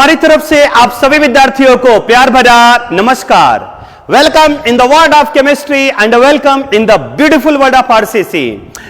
हमारी तरफ से आप सभी विद्यार्थियों को प्यार भरा नमस्कार। Welcome in the world of chemistry and welcome in the beautiful world of RCC.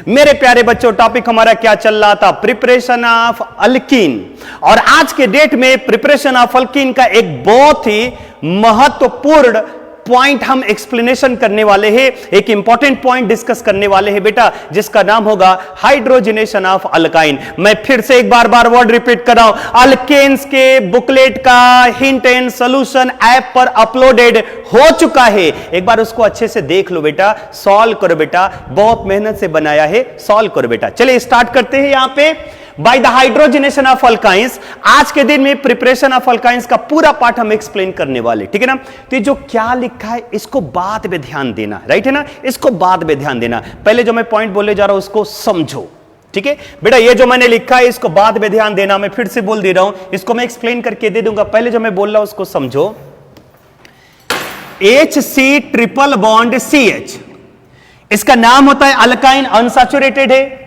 मेरे प्यारे बच्चों, टॉपिक हमारा क्या चल रहा था? Preparation of alkyne. और आज के डेट में प्रिपरेशन ऑफ अल्कीन का एक बहुत ही महत्वपूर्ण पॉइंट हम एक्सप्लेनेशन करने वाले हैं, एक इंपॉर्टेंट पॉइंट डिस्कस करने वाले हैं बेटा, जिसका नाम होगा हाइड्रोजनेशन ऑफ अल्काइन। मैं फिर से एक बार वर्ड रिपीट कर रहा हूं। अल्केन्स के बुकलेट का हिंट एंड सॉल्यूशन ऐप पर अपलोडेड हो चुका है, एक बार उसको अच्छे से देख लो बेटा, सॉल्व करो बेटा, बहुत मेहनत से बनाया है, सॉल्व करो बेटा। चलिए स्टार्ट करते हैं। यहां पे bye the hydrogenation of alkynes, आज के दिन में प्रिपरेशन ऑफ अल्काइंस का पूरा पार्ट हम एक्सप्लेन करने वाले, ठीक है ना। तो जो क्या लिखा है इसको बाद में ध्यान देना, राइट है ना, इसको बाद में ध्यान देना। पहले जो मैं पॉइंट बोलने जा रहा हूं उसको समझो, ठीक है बेटा। ये जो मैंने लिखा है इसको बाद में ध्यान देना, मैं फिर से बोल दे रहा हूं, इसको मैं एक्सप्लेन करके दे दूंगा। पहले जो मैं बोल रहा हूं उसको समझो। HC ट्रिपल बॉन्ड CH, इसका नाम होता है अल्काइन, अनसैचुरेटेड है।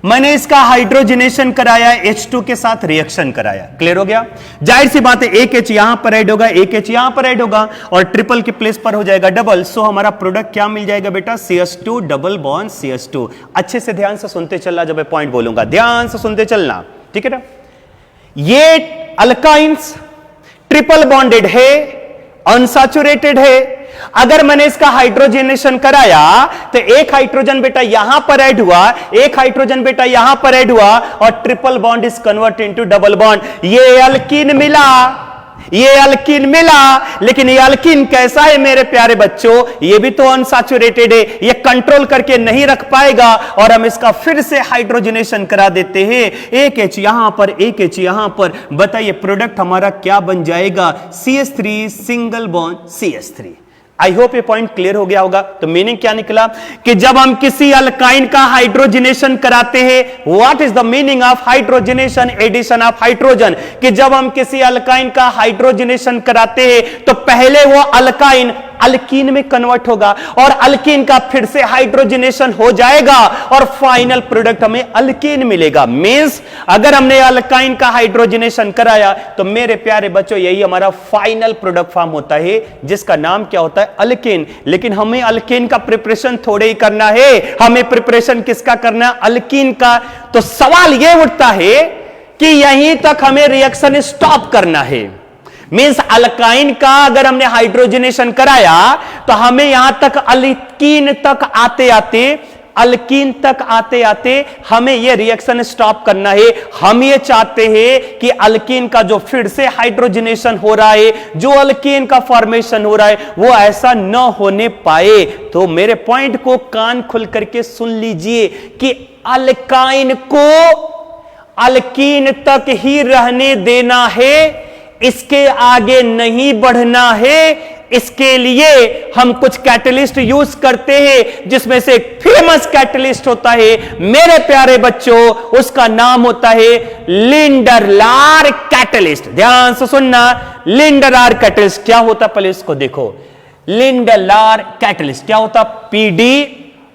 मैंने इसका हाइड्रोजनेशन कराया, H2 के साथ रिएक्शन कराया, क्लियर हो गया। जाहिर सी बात है एक H यहां पर ऐड होगा, एक H यहां पर ऐड होगा और ट्रिपल के प्लेस पर हो जाएगा डबल। सो हमारा प्रोडक्ट क्या मिल जाएगा बेटा? CH2 double bond CH2। अच्छे से ध्यान से सुनते चलना, जब मैं पॉइंट बोलूंगा ध्यान से सुनते चलना, ठीक है ना। ये अल्काइंस ट्रिपल बॉन्डेड है, अनसैचुरेटेड है। अगर मैंने इसका हाइड्रोजनेशन कराया तो एक हाइड्रोजन बेटा यहां पर ऐड हुआ, एक हाइड्रोजन बेटा यहां पर ऐड हुआ और triple bond is convert into double bond. ये अल्कीन मिला, ये अल्कीन मिला, लेकिन ये अल्कीन कैसा है मेरे प्यारे बच्चों? ये भी तो अनसैचुरेटेड है, ये कंट्रोल करके नहीं रख पाएगा और हम इसका फिर से हाइड्रोजनेशन करा देते हैं। एक H यहां पर, एक H यहां पर। बताइए प्रोडक्ट हमारा क्या बन जाएगा? CH3 single bond CH3। I hope ये पॉइंट क्लियर हो गया होगा। तो मीनिंग क्या निकला कि जब हम किसी अल्काइन का हाइड्रोजनेशन कराते हैं, what is the meaning of hydrogenation, addition of hydrogen, कि जब हम किसी अल्काइन का हाइड्रोजनेशन कराते हैं तो पहले वो अल्काइन अल्कीन में कन्वर्ट होगा और अल्कीन का फिर से हाइड्रोजनेशन हो जाएगा और फाइनल प्रोडक्ट हमें अल्कीन मिलेगा। मींस अगर हमने अल्काइन का हाइड्रोजनेशन कराया तो मेरे प्यारे बच्चों यही हमारा फाइनल प्रोडक्ट फॉर्म होता है, जिसका नाम क्या होता है? अल्कीन। लेकिन हमें अल्कीन का प्रिपरेशन थोड़े ही करना है, हमें प्रिपरेशन किसका करना है? अल्कीन का। तो सवाल यह उठता है कि यहीं तक हमें रिएक्शन स्टॉप करना है। मींस अल्काइन का अगर हमने हाइड्रोजनेशन कराया तो हमें यहां तक अल्कीन तक आते आते, अल्कीन तक आते आते हमें यह रिएक्शन स्टॉप करना है। हम ये चाहते हैं कि अल्कीन का जो फिर से हाइड्रोजनेशन हो रहा है, जो अल्कीन का फॉर्मेशन हो रहा है, वो ऐसा न होने पाए। तो मेरे पॉइंट को कान खुल करके सुन लीजिए कि अल्काइन को अल्कीन तक ही रहने देना है, इसके आगे नहीं बढ़ना है। इसके लिए हम कुछ कैटलिस्ट यूज करते हैं, जिसमें से एक फेमस कैटलिस्ट होता है मेरे प्यारे बच्चों, उसका नाम होता है लिंडरलार कैटलिस्ट। ध्यान से सुनना, लिंडरलार कैटलिस्ट क्या होता? पहले इसको देखो। लिंडरलार कैटलिस्ट क्या होता? PD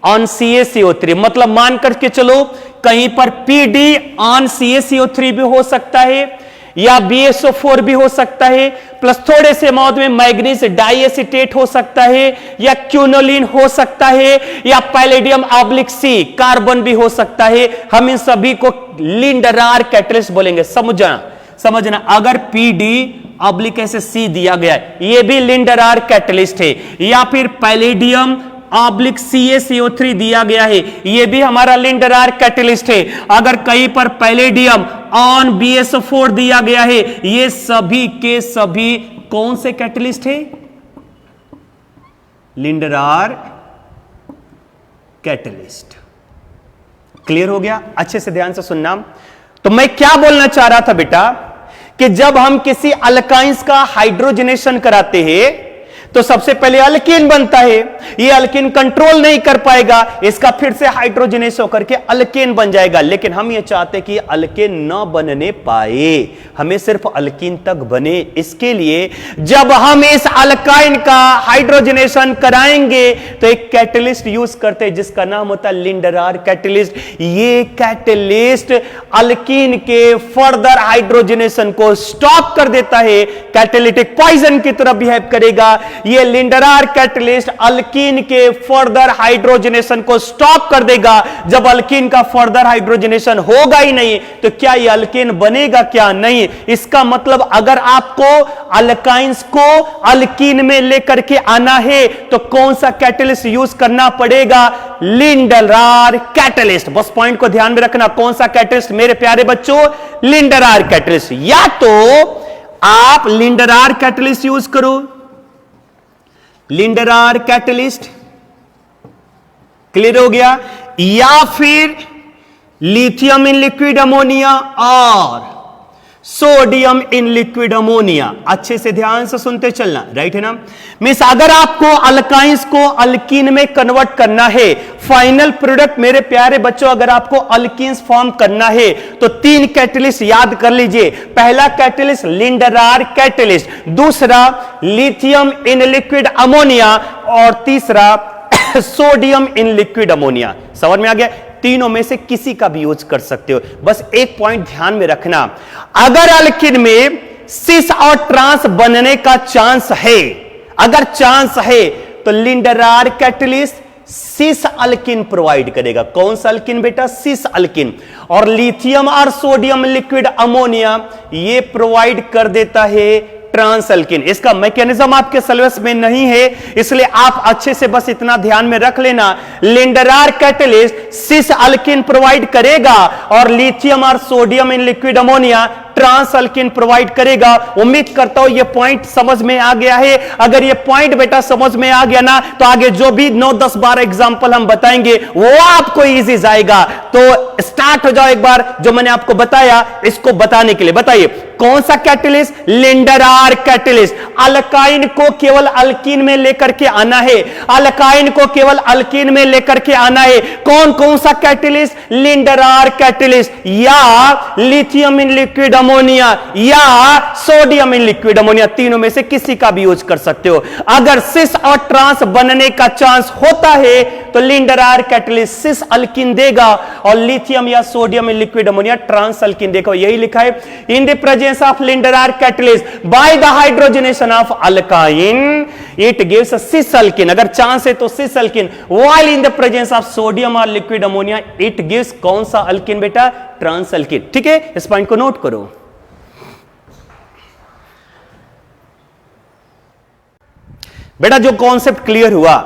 ऑन CaCO3, मतलब मान करके चलो कहीं पर PD ऑन CaCO3 भी हो सकता है या BSO4 भी हो सकता है, प्लस थोड़े से अमाउंट में मैग्नीज डाइएसिटेट हो सकता है या क्यूनोलिन हो सकता है या पैलेडियम ऑब्लिक C कार्बन भी हो सकता है। हम इन सभी को लिंडरार कैटलिस्ट बोलेंगे। समझना अगर PD ऑब्लिक ऐसे C दिया गया है, यह भी लिंडरार कैटलिस्ट है, या फिर पैलेडियम ऑब्लिक CaCO3 दिया गया है, यह भी हमारा लिंडरार कैटलिस्ट है। अगर कहीं पर पैलेडियम ऑन BSO4 दिया गया है, ये सभी के सभी कौन से कैटलिस्ट है? लिंडरार कैटलिस्ट। क्लियर हो गया? अच्छे से ध्यान से सुनना। तो मैं क्या बोलना चाह रहा था बेटा कि जब हम किसी अल्काइंस का हाइड्रोजनेशन कराते हैं तो सबसे पहले अल्कीन बनता है, ये अल्कीन कंट्रोल नहीं कर पाएगा, इसका फिर से हाइड्रोजनेस होकर के अल्केन बन जाएगा। लेकिन हम ये चाहते कि अल्केन न बनने पाए, हमें सिर्फ अल्कीन तक बने। इसके लिए जब हम इस अल्काइन का हाइड्रोजनेशन कराएंगे तो एक कैटलिस्ट यूज करते हैं जिसका नाम होता है लिंडरार कैटलिस्ट। ये कैटलिस्ट अल्कीन के फर्दर हाइड्रोजनेशन को स्टॉप कर देता है, कैटालिटिक पॉइजन की तरह बिहेव करेगा। ये लिंडरार कैटलिस्ट अल्कीन के फर्दर हाइड्रोजनेशन को स्टॉप कर देगा। जब अल्कीन का फर्दर हाइड्रोजनेशन होगा ही नहीं तो क्या ये अल्कीन बनेगा, क्या नहीं। इसका मतलब अगर आपको अल्काइंस को अल्कीन में लेकर के आना है तो कौन सा कैटलिस्ट यूज करना पड़ेगा, लिंडरार कैटलिस्ट। बस पॉइंट को ध्यान में रखना, कौन सा कैटलिस्ट मेरे प्यारे बच्चों, लिंडरार कैटलिस्ट। या तो आप लिंडरार कैटलिस्ट यूज करो, लिंडरार कैटलिस्ट, क्लियर हो गया, या फिर लिथियम इन लिक्विड अमोनिया और सोडियम इन लिक्विड अमोनिया। अच्छे से ध्यान से सुनते चलना, राइट है ना। मींस अगर आपको अल्काइंस को अल्कीन में कन्वर्ट करना है, फाइनल प्रोडक्ट मेरे प्यारे बच्चों अगर आपको अल्कीन्स फॉर्म करना है तो 3 कैटलिस्ट याद कर लीजिए। पहला कैटलिस्ट लिंडरार कैटलिस्ट, दूसरा लिथियम इन लिक्विड अमोनिया और तीसरा सोडियम इन लिक्विड अमोनिया। समझ में आ गया। तीनों में से किसी का भी यूज कर सकते हो। बस एक पॉइंट ध्यान में रखना, अगर अल्कीन में सिस और ट्रांस बनने का चांस है, अगर चांस है तो लिंडरार कैटलिस्ट सिस अल्कीन प्रोवाइड करेगा। कौन सा अल्कीन बेटा, सिस अल्कीन। और लिथियम और सोडियम लिक्विड अमोनिया ये प्रोवाइड कर देता है ट्रांस अल्कीन। इसका मैकेनिज्म आपके सिलेबस में नहीं है, इसलिए आप अच्छे से बस इतना ध्यान में रख लेना, Lindlar catalyst cis alkene provide करेगा और लिथियम और sodium in liquid ammonia trans alkene provide करेगा। उम्मीद करता हूं ये पॉइंट समझ में आ गया है। अगर ये पॉइंट बेटा समझ में आ गया ना तो आगे जो भी 9, 10, 12 एग्जांपल हम बताएंगे वो आपको इजी जाएगा। तो स्टार्ट हो जाओ एक बार, जो मैंने आपको बताया इसको बताने के लिए। बताइए कौन सा कैटलिस्ट, लिंडरार कैटलिस्ट। अल्काइन को केवल अल्कीन में लेकर के आना है, अल्काइन को केवल अल्कीन में लेकर के आना है। कौन कौन सा कैटलिस्ट, लिंडरार कैटलिस्ट या लिथियम इन लिक्विड अमोनिया या सोडियम इन लिक्विड अमोनिया। तीनों में से किसी का भी यूज कर सकते हो। अगर सिस और ट्रांस बनने का चांस होता है तो लिंडरार कैटलिस्ट सिस अल्कीन देगा और लिथियम या sodium in liquid ammonia trans alkene देगा। यही लिखा है, in the presence of Lindlar catalyst by the hydrogenation of alkyne it gives cis alkene. अगर चांस है तो cis alkene, while in the presence of sodium और liquid ammonia it gives कौन सा अल्कीन बेटा, ट्रांस अल्कीन। ठीक है, इस पॉइंट को नोट करो। बेटा जो कॉन्सेप्ट क्लियर हुआ,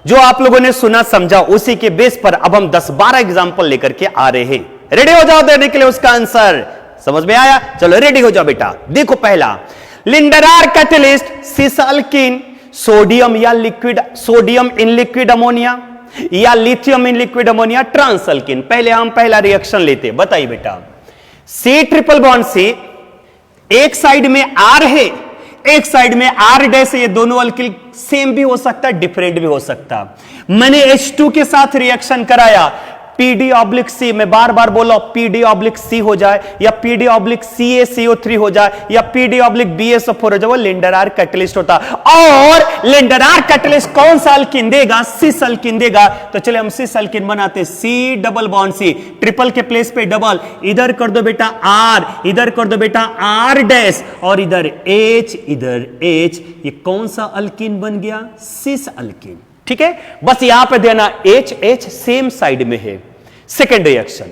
जो आप लोगों ने सुना समझा, उसी के बेस पर अब हम 10-12 एग्जांपल लेकर के आ रहे हैं। रेडी हो जाओ देने के लिए उसका आंसर। समझ में आया? चलो रेडी हो जाओ बेटा। देखो पहला Lindlar catalyst cis alkene, sodium या liquid, sodium in liquid ammonia या lithium in liquid ammonia trans alkene. पहले हम पहला रिएक्शन लेते। बताइए बेटा, सी ट्रिपल बॉन्ड से एक साइड में आर है, एक साइड में आर डैश है। ये दोनों अल्किल सेम भी हो सकता है, डिफरेंट भी हो सकता। मैंने H2 के साथ रिएक्शन कराया, PD/C, मैं बार बार बोला PD/C हो जाए या PD/CaCO3 हो जाए या PD/BaSO4 हो जाए, वो लिंडरार कैटलिस्ट होता। और लिंडरार कैटलिस्ट कौन सा अल्कीन देगा, सिस अल्कीन देगा। तो चले हम सिस अल्कीन बनाते। C double bond C, triple के प्लेस पे डबल, इधर कर दो बेटा R, इधर कर दो बेटा R डैश और इधर H, इधर H। ये कौन सा अल्कीन बन गया, सिस अल्कीन। ठीक है, बस यहां पे देना H सेम साइड में है। Second reaction,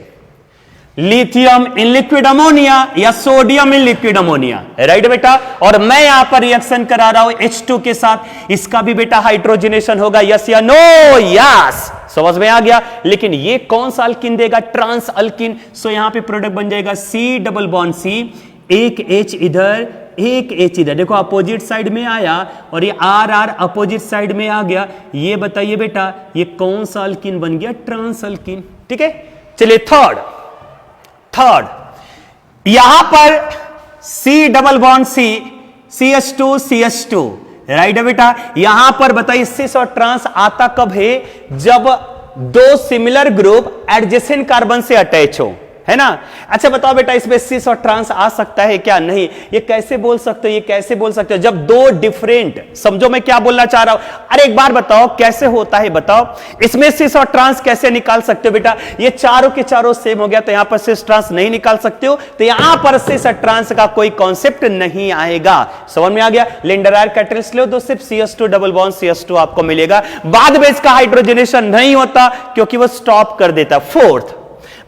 lithium in liquid ammonia या sodium in liquid ammonia, right बेटा। और मैं यहां पर रिएक्शन करा रहा हूं H2 के साथ, इसका भी बेटा हाइड्रोजनेशन होगा, यस या नो, यस। समझ में आ गया। लेकिन ये कौन सा अल्कीन देगा, ट्रांस अल्कीन। सो यहां पे प्रोडक्ट बन जाएगा C डबल बॉन्ड C, एक H इधर, एक H इधर। देखो अपोजिट साइड में आया और ये R अपोजिट साइड में आ गया। ये बताइए बेटा ये कौन सा अल्कीन बन गया, ट्रांस अल्कीन। ठीक है, चलिए थर्ड यहां पर C double bond C, CH2 right है बेटा। यहां पर बताइए सिस और ट्रांस आता कब है, जब दो सिमिलर ग्रुप एडजेसेंट कार्बन से अटैच हो, है ना। अच्छा बताओ बेटा, इसमें सिस और ट्रांस आ सकता है क्या? नहीं। ये कैसे बोल सकते हो, ये कैसे बोल सकते हो जब दो डिफरेंट, समझो मैं क्या बोलना चाह रहा हूं। अरे एक बार बताओ कैसे होता है, बताओ इसमें सिस और ट्रांस कैसे निकाल सकते हो बेटा? ये चारों के चारों सेम हो गया तो यहां पर सिस ट्रांस नहीं निकाल सकते हो, तो यहां पर सिस और ट्रांस का कोई कॉन्सेप्ट नहीं आएगा। समझ में आ गया? लिंडरायर कैटलिस्ट लो तो सिर्फ CS2 डबल बॉन्ड CS2 आपको मिलेगा, बाद में इसका हाइड्रोजनेशन नहीं होता क्योंकि वो स्टॉप कर देता। फोर्थ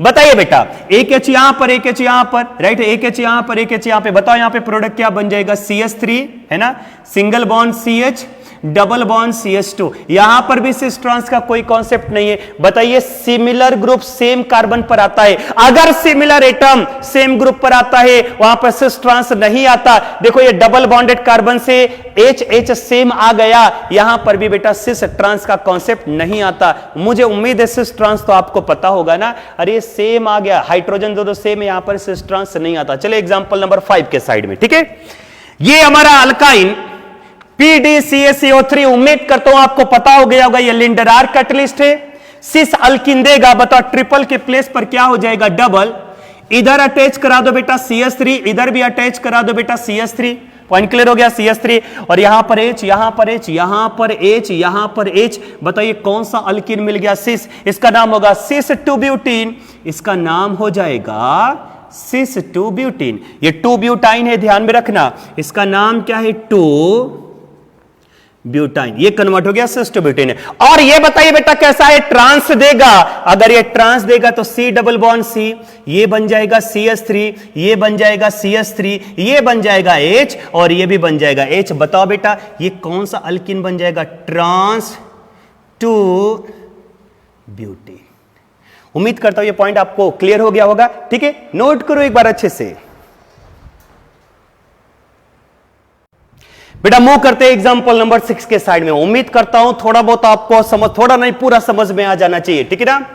बताइए बेटा, एक एच यहां पर, एक एच यहां पर, राइट, एक एच यहां पर, एक एच यहां पे, बताओ यहां पे प्रोडक्ट क्या बन जाएगा? CS3, है ना, single bond CH double bond CS2। यहां पर भी सिस ट्रांस का कोई कॉन्सेप्ट नहीं है। बताइए सिमिलर ग्रुप सेम कार्बन पर आता है, अगर सिमिलर एटम सेम ग्रुप पर आता है वहां पर सिस ट्रांस नहीं आता। देखो ये डबल बॉन्डेड कार्बन से H सेम आ गया, यहां पर भी बेटा सिस ट्रांस का कॉन्सेप्ट नहीं आता। मुझे उम्मीद है सिस ट्रांस तो आपको पता होगा ना। अरे सेम आ गया, हाइड्रोजन दो सेम, यहां पर सिस ट्रांस नहीं आता। चले एग्जांपल नंबर 5 के साइड में, ठीक है। ये हमारा अल्काइन PDCaCO3, उम्मीद करता हूं आपको पता हो गया होगा, ये लिंडरार कैटलिस्ट है। सिस अल्किन देगा, बताओ ट्रिपल के प्लेस पर क्या हो जाएगा? डबल। इधर अटैच करा दो बेटा CS3, इधर भी अटैच करा दो बेटा CS3। पॉइंट क्लियर हो गया? CS3, और यहां पर H, यहां पर H, यहां पर H, यहां पर H। बताइए कौन सा अल्किन मिल गया? सिस। इसका नाम होगा सिस 2 ब्यूटीन, इसका नाम हो जाएगा सिस 2 ब्यूटीन। ये 2 ब्यूटाइन है, ध्यान में रखना, इसका नाम क्या है? 2 ब्यूटाइन। ये कन्वर्ट हो गया सिस 2 ब्यूटेन। और ये बताइए बेटा कैसा है? ट्रांस देगा, अगर ये ट्रांस देगा तो C डबल बॉन्ड C, ये बन जाएगा CS3, ये बन जाएगा CS3, ये बन जाएगा H, और ये भी बन जाएगा H। बताओ बेटा ये कौन सा अल्किन बन जाएगा? Trans 2 butene. उम्मीद करता हूं ये पॉइंट आपको क्लियर हो गया होगा, ठीक है। नोट करो एक बार अच्छे से बेटा। मूव करते हैं एग्जांपल नंबर 6 के साइड में। उम्मीद करता हूं थोड़ा बहुत आपको समझ, थोड़ा नहीं पूरा समझ में आ जाना चाहिए, ठीक है ना।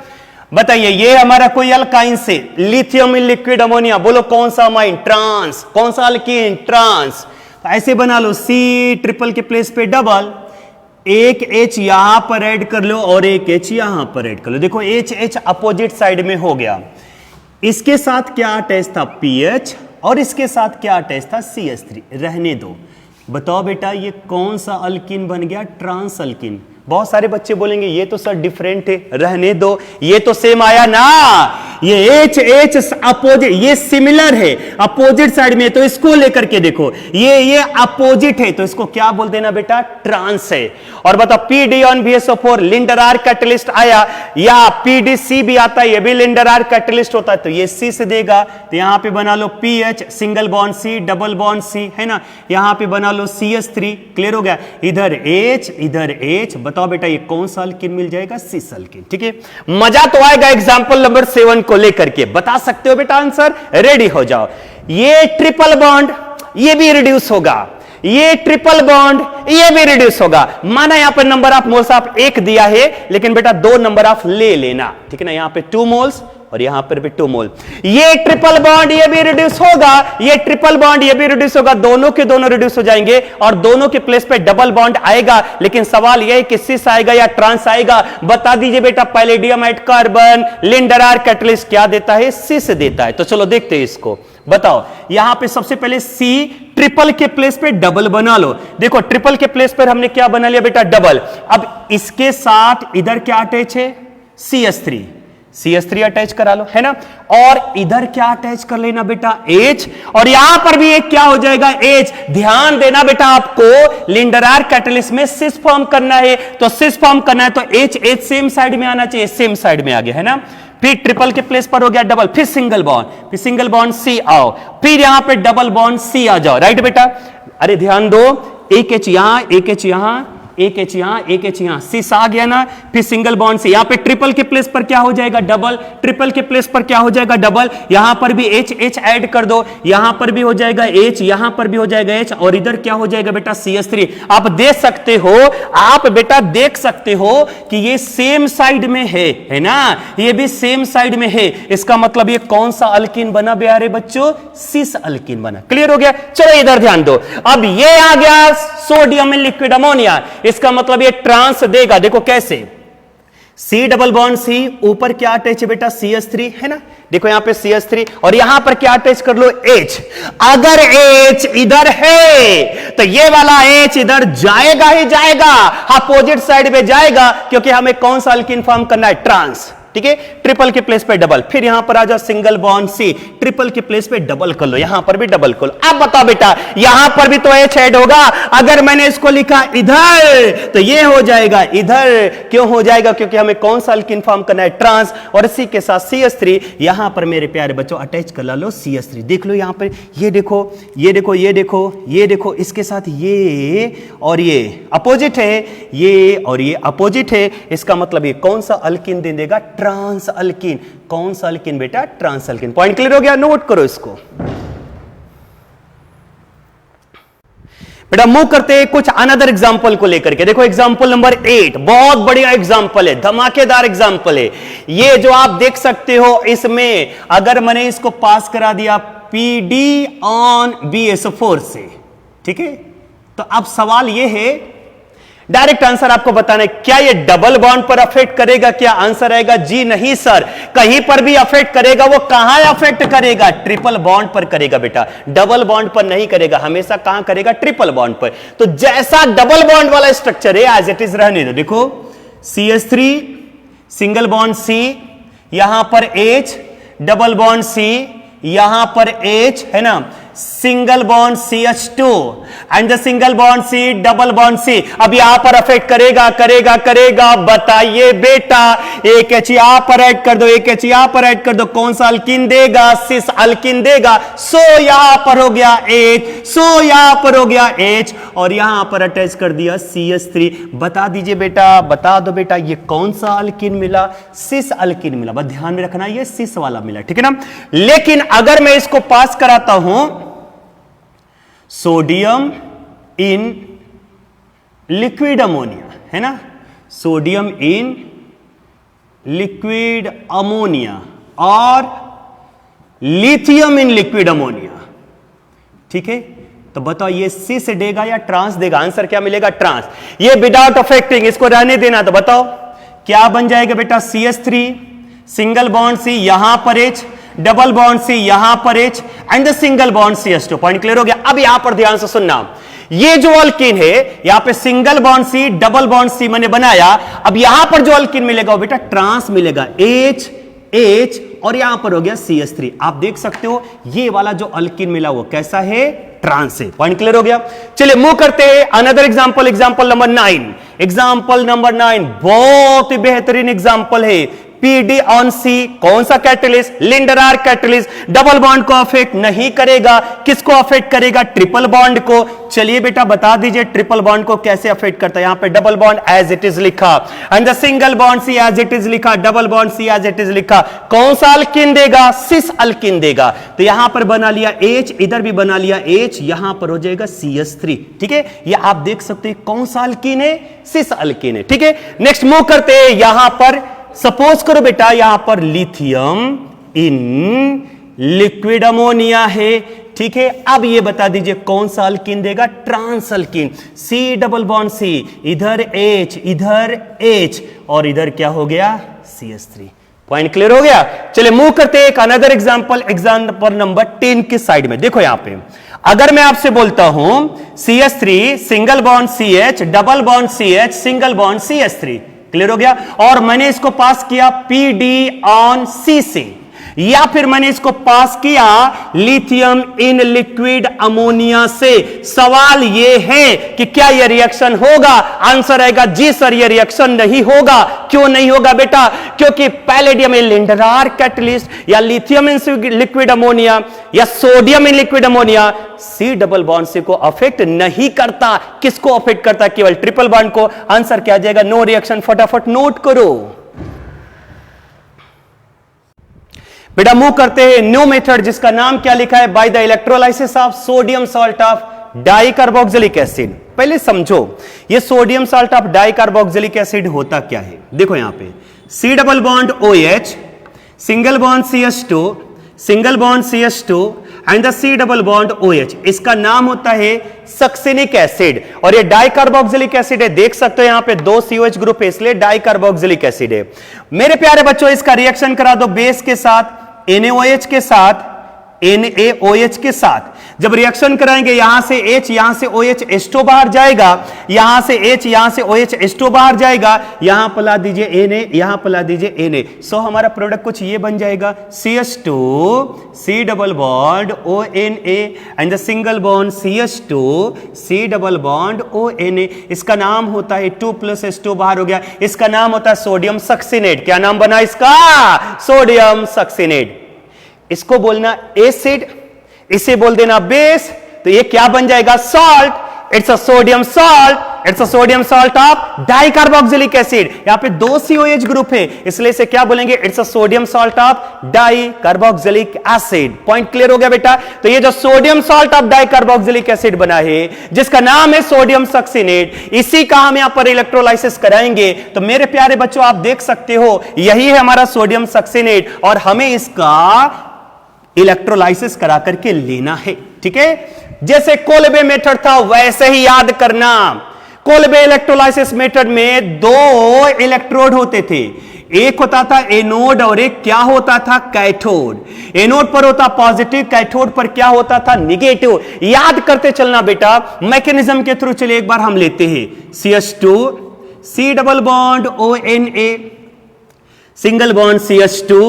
बताइए ये हमारा कोई अल्काइन से लिथियम इन लिक्विड अमोनिया, बोलो कौन सा अमाइन? ट्रांस। कौन सा अल्कीन? ट्रांस। तो ऐसे बना लो, C ट्रिपल के प्लेस पे डबल, एक H यहां पर ऐड कर लो और एक H यहां पर ऐड कर लो। देखो H अपोजिट साइड में हो गया। इसके साथ क्या अटैच था? PH, और इसके साथ क्या अटैच था? CS3। रहने दो। बताओ बेटा ये कौन सा अल्किन बन गया? Trans alkene. बहुत सारे बच्चे बोलेंगे ये तो सर डिफरेंट है, रहने दो, ये तो सेम आया ना। ये H अपोजिट, ये सिमिलर है अपोजिट साइड में, तो इसको लेकर के देखो, ये अपोजिट है तो इसको क्या बोल देना बेटा? ट्रांस है। और बताओ PD ऑन BSO4 लिंडरार कैटलिस्ट आया, या PDC भी आता है, ये भी लिंडरार कैटलिस्ट होता है, तो ये C से देगा, तो यहां पे बना लो PH single bond C double bond C, है ना। यहां पे बना लो CS3, क्लियर हो गया। इधर H, इधर H। बताओ बेटा ये कौन सा अल्किन मिल जाएगा? सिस अल्किन, ठीक है। मजा तो आएगा एग्जांपल नंबर 7 को लेकर के। बता सकते हो बेटा आंसर? रेडी हो जाओ। ये ट्रिपल बॉन्ड, ये भी रिड्यूस होगा, ये ट्रिपल बॉन्ड, ये भी रिड्यूस होगा। माना यहां पर नंबर ऑफ मोल्स आप 1 दिया है, लेकिन बेटा 2 नंबर ऑफ ले लेना, ठीक है ना। यहां पे 2 मोल्स और यहां पर भी 2 मोल। ये ट्रिपल बॉन्ड ये भी रिड्यूस होगा, ये ट्रिपल बॉन्ड ये भी रिड्यूस होगा, दोनों के दोनों रिड्यूस हो जाएंगे और दोनों के प्लेस पे डबल बॉन्ड आएगा। लेकिन सवाल यह है कि सिस आएगा या ट्रांस आएगा? बता दीजिए बेटा। पैलेडियम एट कार्बन लिंडरार कैटलिस्ट क्या देता है? सिस देता है। तो चलो देखते हैं इसको। बताओ यहां पे सबसे पहले C ट्रिपल के प्लेस पे डबल बना लो। देखो ट्रिपल के प्लेस पर हमने क्या बना लिया बेटा? डबल। अब इसके साथ इधर क्या अटैच है? CS3 अटैच करा लो, है ना। और इधर क्या अटैच कर लेना बेटा? H, और यहां पर भी एक क्या हो जाएगा? H। ध्यान देना बेटा, आपको लिंडरार कैटलिस्ट में सिस फॉर्म करना है, तो सिस फॉर्म करना है तो H सेम साइड में आना चाहिए, सेम साइड में आ गया, है ना। फिर ट्रिपल के प्लेस पर हो गया डबल, फिर सिंगल बॉन्ड C आओ, फिर यहां पे डबल बॉन्ड C आ जाओ, राइट बेटा। अरे ध्यान दो, एक H यहां, एक H यहां, एक एच यहां, एक एच यहां, सिस आ गया ना, फिर सिंगल बॉन्ड से यहां पे ट्रिपल के प्लेस पर क्या हो जाएगा डबल, ट्रिपल के प्लेस पर क्या हो जाएगा डबल, यहां पर भी एच एच ऐड कर दो, यहां पर भी हो जाएगा एच, यहां पर भी हो जाएगा एच, और इधर क्या हो जाएगा बेटा CH3। आप देख सकते हो, आप बेटा देख सकते हो कि ये सेम साइड में है ना, ये भी सेम साइड में है, इसका मतलब ये कौन सा अल्कीन बना प्यारे बच्चों, सिस अल्कीन बना। क्लियर हो गया? चलो इधर ध्यान दो, अब ये आ गया सोडियम में लिक्विड अमोनिया, इसका मतलब ये ट्रांस देगा, देखो कैसे, C डबल बॉन्ड C, ऊपर क्या अटैच है बेटा CH3 है ना, देखो यहां पे CH3, और यहां पर क्या अटैच कर लो H। अगर H इधर है तो ये वाला H इधर जाएगा ही जाएगा, अपोजिट साइड पे जाएगा, क्योंकि हमें कौन सा अल्कीन फॉर्म करना है, ट्रांस। ठीक है, ट्रिपल के प्लेस पे डबल, फिर यहां पर आ जाओ सिंगल बॉन्ड C, ट्रिपल के प्लेस पे डबल कर लो, यहां पर भी डबल कर लो। अब बताओ बेटा, यहां पर भी तो H ऐड होगा, अगर मैंने इसको लिखा इधर तो ये हो जाएगा इधर, क्यों हो जाएगा, क्योंकि हमें कौन सा अल्कीन फॉर्म करना है, ट्रांस, और इसी के साथ CH3 यहां पर मेरे प्यारे बच्चों अटैच कर लो CH3। देख लो यहां पर, ये देखो, ये देखो, ये देखो, ये देखो, इसके साथ ये और ये अपोजिट है, ये और ये अपोजिट है, इसका मतलब ये कौन सा अल्कीन दे देगा, ट्रांस अल्कीन। कौन सा अल्कीन बेटा, ट्रांस अल्कीन। पॉइंट क्लियर हो गया? नोट करो इसको बेटा। मूव करते हैं कुछ अनदर एग्जांपल को लेकर के। देखो एग्जांपल नंबर 8, बहुत बढ़िया एग्जांपल है, धमाकेदार एग्जांपल है ये, जो आप देख सकते हो। इसमें अगर मैंने इसको पास करा दिया PD ऑन BSO4 से, ठीक है, तो अब सवाल ये है, डायरेक्ट आंसर आपको बताना है, क्या ये डबल बॉन्ड पर अफेक्ट करेगा? क्या आंसर आएगा जी नहीं सर, कहीं पर भी अफेक्ट करेगा। वो कहां अफेक्ट करेगा? ट्रिपल बॉन्ड पर करेगा बेटा, डबल बॉन्ड पर नहीं करेगा, हमेशा कहां करेगा? ट्रिपल बॉन्ड पर। तो जैसा डबल बॉन्ड वाला स्ट्रक्चर है एज इट इज रहने दो। देखो CH3 सिंगल बॉन्ड C, यहां पर H, डबल बॉन्ड C, यहां पर H है ना, single bond CH2 and the single bond C, double bond C। अब यहां पर अफेक्ट करेगा करेगा करेगा, बताइए बेटा। एक H यहां पर ऐड कर दो, एक H यहां पर ऐड कर दो, कौन सा अल्कीन देगा? सिस अल्कीन देगा। सो यहां पर हो गया H, सो यहां पर हो गया H, और यहां पर अटैच कर दिया CH3। बता दीजिए बेटा, बता दो बेटा, ये कौन सा अल्कीन मिला? सिस अल्कीन मिला। बस ध्यान में रखना, ये सिस वाला मिला, ठीक है ना। लेकिन अगर मैं इसको पास कराता हूं सोडियम इन लिक्विड अमोनिया, है ना, सोडियम इन लिक्विड अमोनिया और लिथियम इन लिक्विड अमोनिया, ठीक है, तो बताओ ये सिस देगा या ट्रांस देगा? आंसर क्या मिलेगा? ट्रांस। ये विदाउट अफेक्टिंग, इसको रहने देना, तो बताओ क्या बन जाएगा बेटा? CH3 सिंगल बॉन्ड C, यहां पर H, डबल बॉन्ड C, यहां पर H and the single bond CH2। Point clear हो गया? अब यहां पर ध्यान से सुनना, ये जो अल्कीन है, यहां पे single bond C, double bond C मैंने बनाया, अब यहां पर जो अल्कीन मिलेगा वो बेटा ट्रांस मिलेगा, H H, और यहां पर हो गया CH3। आप देख सकते हो ये वाला जो अल्कीन मिला वो कैसा है? ट्रांस है। पॉइंट क्लियर हो गया? चलिए मूव करते हैं another example, example number 9। Example number 9 बहुत ही बेहतरीन एग्जांपल है। PD ऑन C, कौन सा कैटलिस्ट? लिंडरार कैटलिस्ट। डबल बॉन्ड को अफेक्ट नहीं करेगा, किसको अफेक्ट करेगा? ट्रिपल बॉन्ड को। चलिए बेटा बता दीजिए ट्रिपल बॉन्ड को कैसे अफेक्ट करता है। यहां पे double bond as it is लिखा and the single bond C as it is लिखा, double bond C as it is लिखा। कौन सा अल्कीन देगा? सिस अल्कीन देगा। तो यहां पर बना लिया H, इधर भी बना लिया H, यहां पर हो जाएगा CH3, ठीक है। ये आप देख सकते हैं कौन सा अल्कीन है? सिस अल्कीन है, ठीक है। नेक्स्ट मूव करते हैं, यहां पर सपोज करो बेटा यहां पर लिथियम इन लिक्विड अमोनिया है, ठीक है। अब ये बता दीजिए कौन सा अल्कीन देगा? Trans alkene. C double bond C, इधर H, इधर H, और इधर क्या हो गया? CH3। पॉइंट क्लियर हो गया? चलिए मूव करते हैं एक अनदर एग्जांपल, एग्जांपल नंबर 10 की साइड में। देखो यहां पे अगर मैं आपसे बोलता हूं CH3 single bond CH, double bond CH, single bond CH3, clear हो गया। और मैंने इसको पास किया PD ऑन C से, या फिर मैंने इसको पास किया लिथियम इन लिक्विड अमोनिया से। सवाल यह है कि क्या यह रिएक्शन होगा? आंसर आएगा जी सर, यह रिएक्शन नहीं होगा। क्यों नहीं होगा बेटा? क्योंकि पैलेडियम इन लिंडरार कैटलिस्ट या लिथियम इन लिक्विड अमोनिया या sodium in liquid ammonia C double bond C को अफेक्ट नहीं करता। किसको अफेक्ट करता? केवल ट्रिपल बॉन्ड को। आंसर क्या आ जाएगा? No reaction. फटाफट नोट करो बेटा। मूव करते हैं न्यू मेथड, जिसका नाम क्या लिखा है? By the electrolysis of sodium salt of dicarboxylic acid. पहले समझो ये sodium salt of dicarboxylic acid होता क्या है। देखो यहां पे C double bond OH, single bond CH2, single bond CH2 and the C double bond OH। इसका नाम होता है सक्सिनिक एसिड और ये डाइकार्बोक्सिलिक एसिड है। देख सकते हो यहां पे 2 COH ग्रुप है, इसलिए डाइकार्बोक्सिलिक एसिड है। मेरे प्यारे बच्चों, इसका रिएक्शन करा दो बेस के साथ, NaOH के साथ, NaOH के साथ। जब रिएक्शन कराएंगे यहां से H, यहां से OH, H2 बाहर जाएगा, यहां से H, यहां से OH, H2 बाहर जाएगा, यहां पिला दीजिए Na, यहां पिला दीजिए Na। सो हमारा प्रोडक्ट कुछ ये बन जाएगा CH2 C double bond ONA and the single bond CH2 C double bond ONA। इसका नाम होता है 2+H2 बाहर हो गया, इसका नाम होता है सोडियम सक्सिनेट। क्या नाम बना इसका? Sodium succinate. इसको बोलना एसिड, इसे बोल देना बेस, तो ये क्या बन जाएगा? Salt. It's a sodium salt, it's a sodium salt of dicarboxylic acid. यहां पे 2 COH ग्रुप है, इसलिए इसे क्या बोलेंगे? It's a sodium salt of dicarboxylic acid. Point clear हो गया बेटा? तो ये जो sodium salt of dicarboxylic acid बना है, जिसका नाम है सोडियम सक्सिनेट, इसी का हम यहां पर इलेक्ट्रोलाइसिस कराएंगे। तो मेरे प्यारे बच्चों, आप देख सकते हो यही है हमारा सोडियम सक्सिनेट और हमें इसका इलेक्ट्रोलाइसिस करा करके लेना है। ठीक है, जैसे कोलबे मेथड था वैसे ही याद करना। कोलबे इलेक्ट्रोलाइसिस मेथड में 2 इलेक्ट्रोड होते थे, एक होता था एनोड और एक क्या होता था? कैथोड। एनोड पर होता पॉजिटिव, कैथोड पर क्या होता था? निगेटिव। याद करते चलना बेटा, मैकेनिज्म के थ्रू। चलिए एक बार हम लेते हैं CH2 C double bond ONA, single bond CH2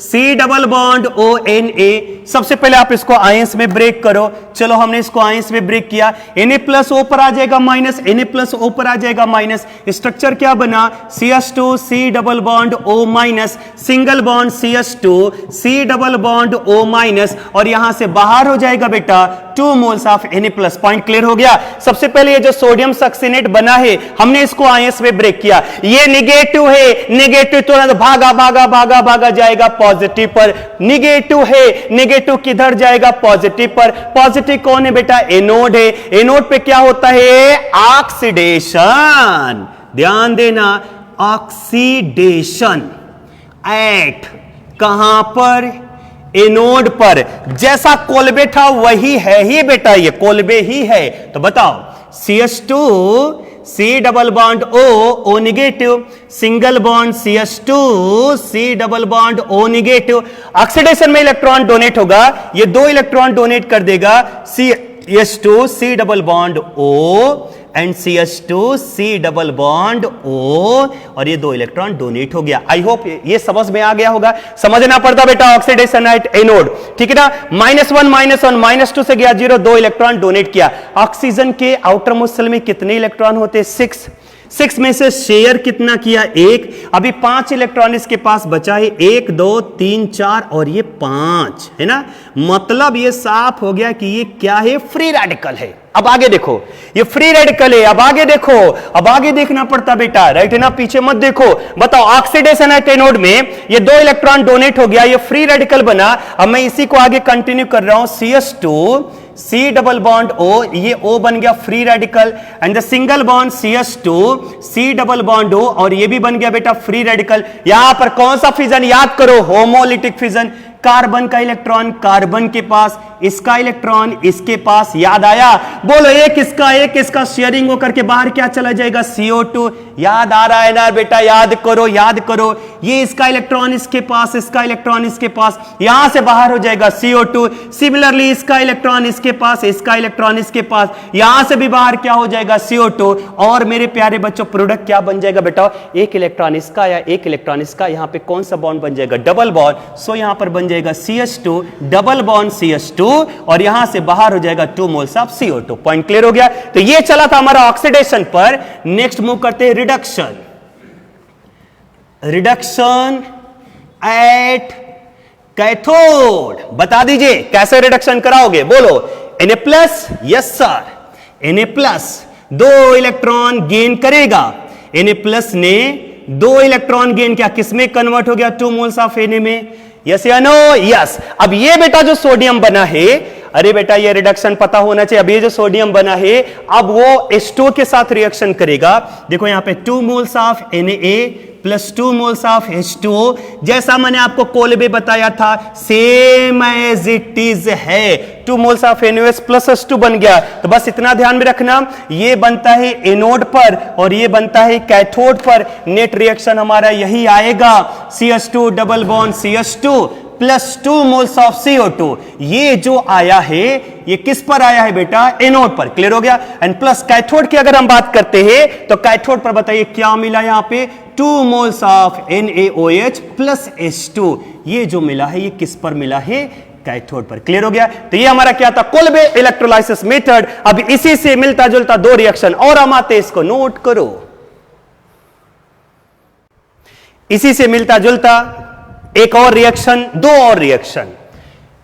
C double bond ONA। सबसे पहले आप इसको आयंस में ब्रेक करो। चलो हमने इसको आयंस में ब्रेक किया, Na प्लस O पर आ जाएगा माइनस, Na प्लस O पर आ जाएगा माइनस। स्ट्रक्चर क्या बना? CH2 C double bond O minus, single bond CH2 C double bond O minus, और यहां से बाहर हो जाएगा बेटा 2 moles of Na plus. Point clear हो गया? सबसे पहले ये जो सोडियम सक्सिनेट बना है, हमने इसको आयंस में ब्रेक किया। ये निगेटिव है, निगेटिव तुरंत भागा भागा भागा भागा जाएगा पॉजिटिव पर। निगेटिव है, निगेटिव किधर जाएगा? पॉजिटिव पर। पॉजिटिव कौन है बेटा? एनोड है। एनोड पे क्या होता है? ऑक्सीडेशन। ध्यान देना, ऑक्सीडेशन एट कहां पर? एनोड पर। जैसा कोलबे था वही है ही बेटा, ये कोलबे ही है। तो बताओ CH2 C double bond O negative, single bond CH2 C double bond O negative. Oxidation में इलेक्ट्रॉन डोनेट होगा, ये 2 इलेक्ट्रॉन डोनेट कर देगा, CH2 C double bond O and CH2 C double bond O, और ये 2 इलेक्ट्रॉन डोनेट हो गया। I hope ये समझ में आ गया होगा। समझना पड़ता बेटा ऑक्सीडेशन एट एनोड। ठीक है ना? -1 -2 से गया 0, 2 इलेक्ट्रॉन डोनेट किया। ऑक्सीजन के आउटर मोस्ट शेल में कितने इलेक्ट्रॉन होते? 6 में से शेयर कितना किया? 1। अभी 5 इलेक्ट्रॉन इसके पास बचा है, 1 2 3 4 और ये 5 है ना। मतलब ये साफ हो गया कि ये क्या है? फ्री रेडिकल है। अब आगे देखो, ये फ्री रेडिकल है। अब आगे देखो, अब आगे देखना पड़ता बेटा, राइट है ना? पीछे मत देखो। बताओ ऑक्सीडेशन एट एनोड में ये 2 इलेक्ट्रॉन डोनेट हो गया, ये फ्री रेडिकल बना। अब मैं इसी को आगे कंटिन्यू कर रहा हूं, CH2 C double bond O, ये O बन गया free radical, and the single bond CH2 C double bond O, और ये भी बन गया बेटा फ्री रेडिकल। यहां पर कौन सा फिजन? याद करो, होमोलिटिक फिजन। कार्बन का इलेक्ट्रॉन कार्बन के पास, इसका इलेक्ट्रॉन इसके पास, याद आया? बोलो, एक इसका शेयरिंग होकर के बाहर क्या चला जाएगा? CO2। याद आ रहा है ना बेटा? याद करो, याद करो। ये इसका इलेक्ट्रॉन इसके पास, इसका इलेक्ट्रॉन इसके पास, यहां से बाहर हो जाएगा CO2। सिमिलरली इसका इलेक्ट्रॉन इसके पास, इसका इलेक्ट्रॉन इसके पास, यहां से भी बाहर क्या हो जाएगा? CO2। और मेरे प्यारे बच्चों, प्रोडक्ट क्या बन जाएगा बेटा? एक इलेक्ट्रॉन इसका या एक इलेक्ट्रॉन इसका, यहां पे कौन सा बॉन्ड बन जाएगा? Double bond. सो यहां पर बन जाएगा CH2 डबल बॉन्ड CH2 और यहां से बाहर हो जाएगा 2 moles of CO2। Point clear हो गया? तो ये चला था हमारा ऑक्सीडेशन पर। नेक्स्ट मूव करते हैं रिडक्शन। Reduction at cathode. बता दीजिए कैसे रिडक्शन कराओगे? बोलो। Na+, yes sir. Na+ 2 electron gain करेगा। Na+ ने 2 इलेक्ट्रॉन गेन किया, किसमें कन्वर्ट हो गया? 2 मोल्स ऑफ Na में। यस या नो? यस। अब ये बेटा जो सोडियम बना है, अरे बेटा ये रिडक्शन पता होना चाहिए। अब ये जो सोडियम बना है, अब वो H2 के साथ रिएक्शन करेगा। देखो यहां पे 2 moles of Na plus 2 moles of H2O, जैसा मैंने आपको कोलबे बताया था, सेम एज इट इज है। 2 moles of NaOH plus H2 बन गया। तो बस इतना ध्यान में रखना, ये बनता है एनोड पर और ये बनता है कैथोड पर। नेट रिएक्शन हमारा यही आएगा, CH2 double bond CH2 plus 2 moles of CO2। ये जो आया है, ये किस पर आया है बेटा? एनोड पर। क्लियर हो गया? एंड प्लस कैथोड की अगर हम बात करते हैं तो कैथोड पर बताइए क्या मिला? यहां पे 2 moles of NaOH plus H2। ये जो मिला है, ये किस पर मिला है? कैथोड पर। क्लियर हो गया? तो ये हमारा क्या था? Kolbe electrolysis method. अब इसी से मिलता जुलता 2 रिएक्शन और हम आते, इसको नोट करो। इसी से मिलता जुलता एक और रिएक्शन, 2 और रिएक्शन,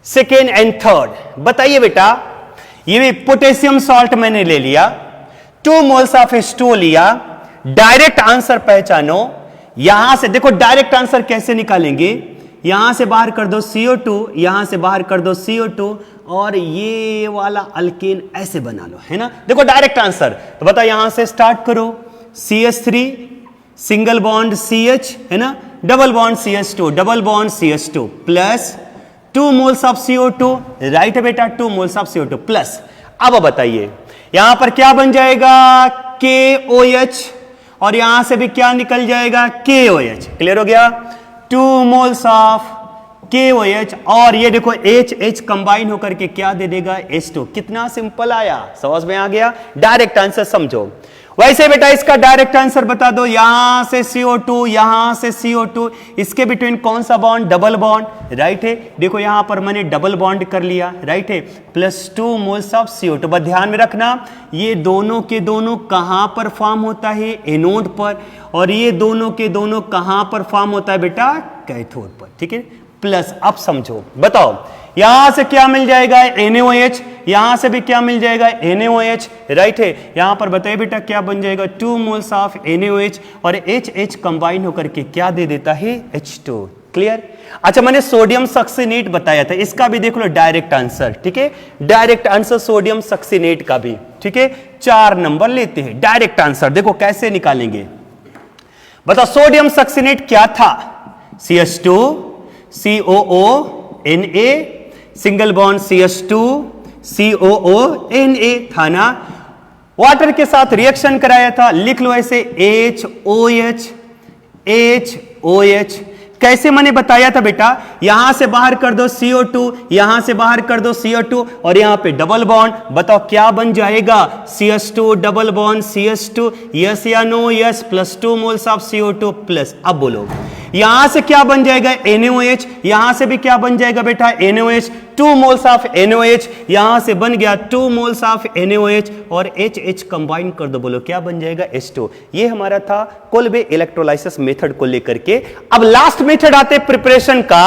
सेकेंड एंड थर्ड। बताइए बेटा, ये भी पोटेशियम सॉल्ट मैंने ले लिया, 2 मोल्स ऑफ H2O लिया। डायरेक्ट आंसर पहचानो। यहां से देखो डायरेक्ट आंसर कैसे निकालेंगे? यहां से बाहर कर दो CO2, यहां से बाहर कर दो CO2 और ये वाला अल्केन ऐसे बना लो, है ना? देखो डायरेक्ट आंसर। तो बताओ, यहां से स्टार्ट करो, CH3 सिंगल बॉन्ड CH, है ना? Double bond CH2 double bond CH2 plus 2 moles of CO2। Right है बेटा? 2 मोल्स ऑफ CO2 प्लस। अब बताइए यहां पर क्या बन जाएगा? KOH और यहां से भी क्या निकल जाएगा? KOH। क्लियर हो गया? 2 मोल्स ऑफ KOH और ये देखो H कंबाइन होकर के क्या दे देगा? H2। कितना सिंपल आया, समझ में आ गया? डायरेक्ट आंसर समझो। वैसे बेटा इसका डायरेक्ट आंसर बता दो। यहां से CO2, यहां से CO2, इसके बिटवीन कौन सा बॉन्ड? Double bond. राइट है? देखो यहां पर मैंने डबल बॉन्ड कर लिया। राइट है? Plus 2 moles of CO2। बस ध्यान में रखना, ये दोनों के दोनों कहां पर फॉर्म होता है? एनोड पर। और ये दोनों के दोनों कहां पर फॉर्म होता है बेटा? कैथोड पर। ठीक है? प्लस। अब समझो, बताओ यहां से क्या मिल जाएगा? NaOH। यहां से भी क्या मिल जाएगा? NaOH। राइट है? यहां पर बताइए बेटा क्या बन जाएगा? 2 मोल्स ऑफ NaOH और H कंबाइन होकर के क्या दे देता है? H2। क्लियर? अच्छा, मैंने सोडियम सक्सिनेट बताया था, इसका भी देख लो डायरेक्ट आंसर। ठीक है? डायरेक्ट आंसर सोडियम सक्सिनेट का भी। ठीक है? 4 नंबर लेते हैं डायरेक्ट आंसर। देखो कैसे निकालेंगे, बताओ। सोडियम सक्सिनेट क्या था? CH2 COO Na single bond CH2 COO Na था ना? वाटर के साथ रिएक्शन कराया था, लिख लो ऐसे HOH। कैसे मैंने बताया था बेटा? यहां से बाहर कर दो CO2, यहां से बाहर कर दो CO2 और यहां पे डबल बॉन्ड। बताओ क्या बन जाएगा? CH2 double bond CH2। Yes या no? Yes. Plus 2 moles of CO2 plus. अब बोलो यहां से क्या बन जाएगा? NaOH। यहां से भी क्या बन जाएगा बेटा? NaOH। 2 मोल्स ऑफ NaOH, यहां से बन गया 2 मोल्स ऑफ NaOH और H कंबाइन कर दो। बोलो क्या बन जाएगा? H2। ये हमारा था कोल्बे इलेक्ट्रोलाइसिस मेथड को लेकर के। अब लास्ट मेथड आते प्रिपरेशन का,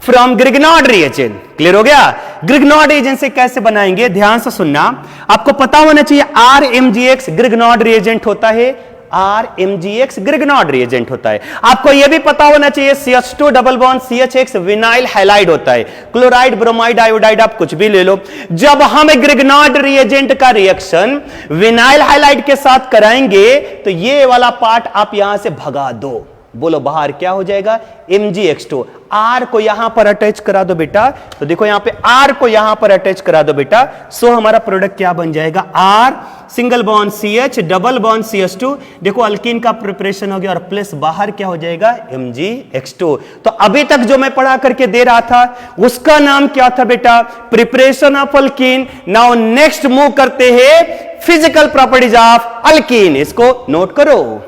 फ्रॉम ग्रिग्नॉर्ड रिएजेंट। क्लियर हो गया? ग्रिग्नॉर्ड रिएजेंट से कैसे बनाएंगे? ध्यान से सुनना, आपको पता होना चाहिए RMgX ग्रिग्नॉर्ड रिएजेंट होता है। RMgX ग्रिग्नॉर्ड रिएजेंट होता है। आपको यह भी पता होना चाहिए CH2 double bond CH vinyl halide होता है। क्लोराइड, ब्रोमाइड, आयोडाइड आप कुछ भी ले लो। जब हम ग्रिग्नॉर्ड रिएजेंट का रिएक्शन विनाइल हैलाइड के साथ कराएंगे तो ये वाला पार्ट आप यहां से भगा दो। बोलो बाहर क्या हो जाएगा, MgX2। R को यहां पर अटैच करा दो बेटा, तो देखो यहां पे R को यहां पर अटैच करा दो बेटा, सो हमारा प्रोडक्ट क्या बन जाएगा, R single bond CH double bond CH2। देखो अल्कीन का प्रिपरेशन हो गया और प्लस बाहर क्या हो जाएगा, MgX2। तो अभी तक जो मैं पढ़ा करके दे रहा था उसका नाम क्या था बेटा, preparation of alkyne. Now next move करते हैं फिजिकल प्रॉपर्टीज ऑफ अल्कीन, इसको नोट करो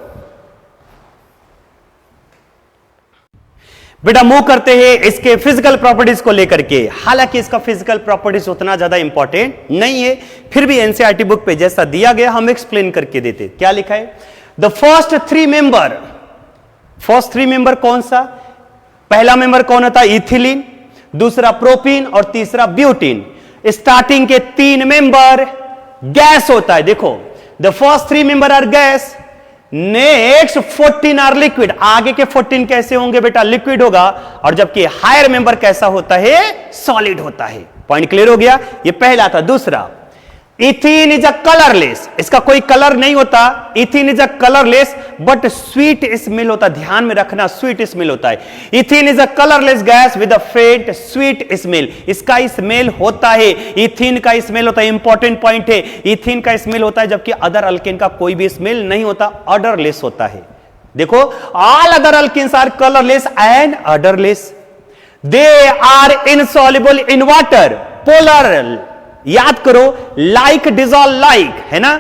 बेटा। मूव करते हैं इसके फिजिकल प्रॉपर्टीज को लेकर के। हालांकि इसका फिजिकल प्रॉपर्टीज उतना ज्यादा इंपॉर्टेंट नहीं है, फिर भी एनसीईआरटी बुक पे जैसा दिया गया हम एक्सप्लेन करके देते। क्या लिखा है, द फर्स्ट थ्री मेंबर कौन सा, पहला मेंबर कौन होता है, इथिलीन, दूसरा प्रोपीन और तीसरा ब्यूटीन। स्टार्टिंग के 3 मेंबर गैस होता है। देखो the first 3 member are gas, next 14 are liquid. आगे के 14 कैसे होंगे बेटा, लिक्विड होगा, और जबकि हायर मेंबर कैसा होता है, सॉलिड होता है। पॉइंट क्लियर हो गया, ये पहला था। दूसरा, इथीन इज अ कलरलेस, इसका कोई कलर नहीं होता। Ethene is a colourless but sweet smell होता है, ध्यान में रखना स्वीट स्मेल होता है। Ethene is a colourless gas with a फेंट स्वीट स्मेल, इसका स्मेल होता है, इथीन का स्मेल होता है। इंपॉर्टेंट पॉइंट है, इथीन का स्मेल होता है जबकि अदर अल्केन का कोई भी स्मेल नहीं होता, ऑर्डरलेस होता है। देखो all other alkanes are colourless and odourless, they are insoluble in water, polar. याद करो, लाइक डिजॉल्व लाइक, है ना,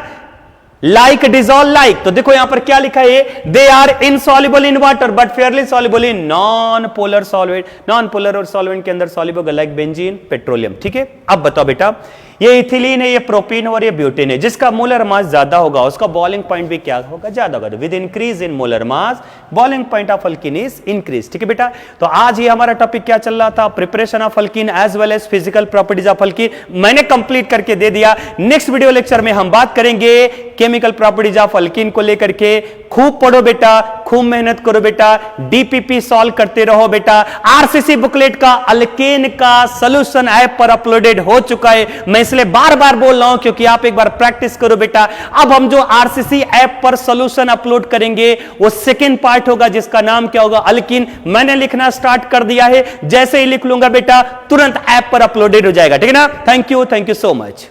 लाइक डिजॉल्व लाइक। तो देखो यहां पर क्या लिखा है, they are insoluble in water but fairly soluble in non polar solvent. Non polar और सॉल्वेंट के अंदर सॉल्युबल लाइक बेंजीन, पेट्रोलियम। ठीक है, अब बताओ बेटा, ये इथिलीन है, ये प्रोपीन और ये ब्यूटेन है। जिसका मोलर मास ज्यादा होगा उसका बॉइलिंग पॉइंट भी क्या होगा, ज्यादा होगा। With increase in molar mass boiling point of alkene is increase. ठीक है बेटा, तो आज ये हमारा टॉपिक क्या चल रहा था, preparation of alkene as well as physical properties of alkene, मैंने कंप्लीट करके दे दिया। नेक्स्ट वीडियो लेक्चर में हम बात करेंगे केमिकल प्रॉपर्टीज ऑफ अल्कीन को लेकर के। खूब पढ़ो बेटा, खूब मेहनत करो बेटा, डीपीपी सॉल्व करते रहो बेटा। आरसीसी बुकलेट का अल्केन का सॉल्यूशन ऐप पर अपलोडेड हो चुका है। मैं इसलिए बार बार बोल रहा हूं क्योंकि आप एक बार प्रैक्टिस करो बेटा। अब हम जो आरसीसी ऐप पर सॉल्यूशन अपलोड करेंगे वो सेकंड पार्ट होगा जिसका नाम क्या होगा, अल्कीन। मैंने लिखना स्टार्ट कर दिया है, जैसे ही लिख लूंगा बेटा तुरंत ऐप पर अपलोडेड हो जाएगा। ठीक है ना, थैंक यू सो मच।